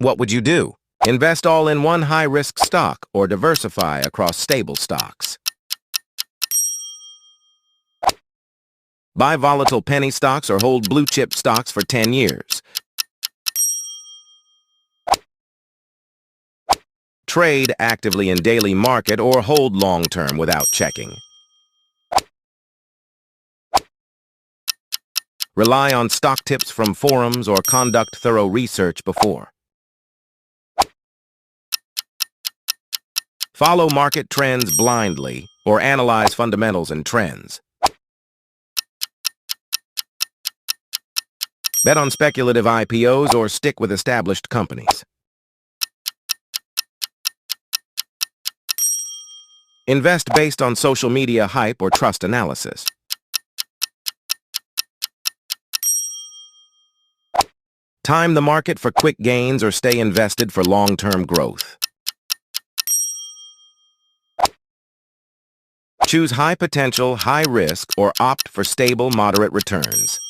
What would you do? Invest all in one high-risk stock or diversify across stable stocks. Buy volatile penny stocks or hold blue-chip stocks for 10 years. Trade actively in daily market or hold long-term without checking. Rely on stock tips from forums or conduct thorough research before. Follow market trends blindly or analyze fundamentals and trends. Bet on speculative IPOs or stick with established companies. Invest based on social media hype or trust analysis. Time the market for quick gains or stay invested for long-term growth. Choose high potential, high risk, or opt for stable, moderate returns.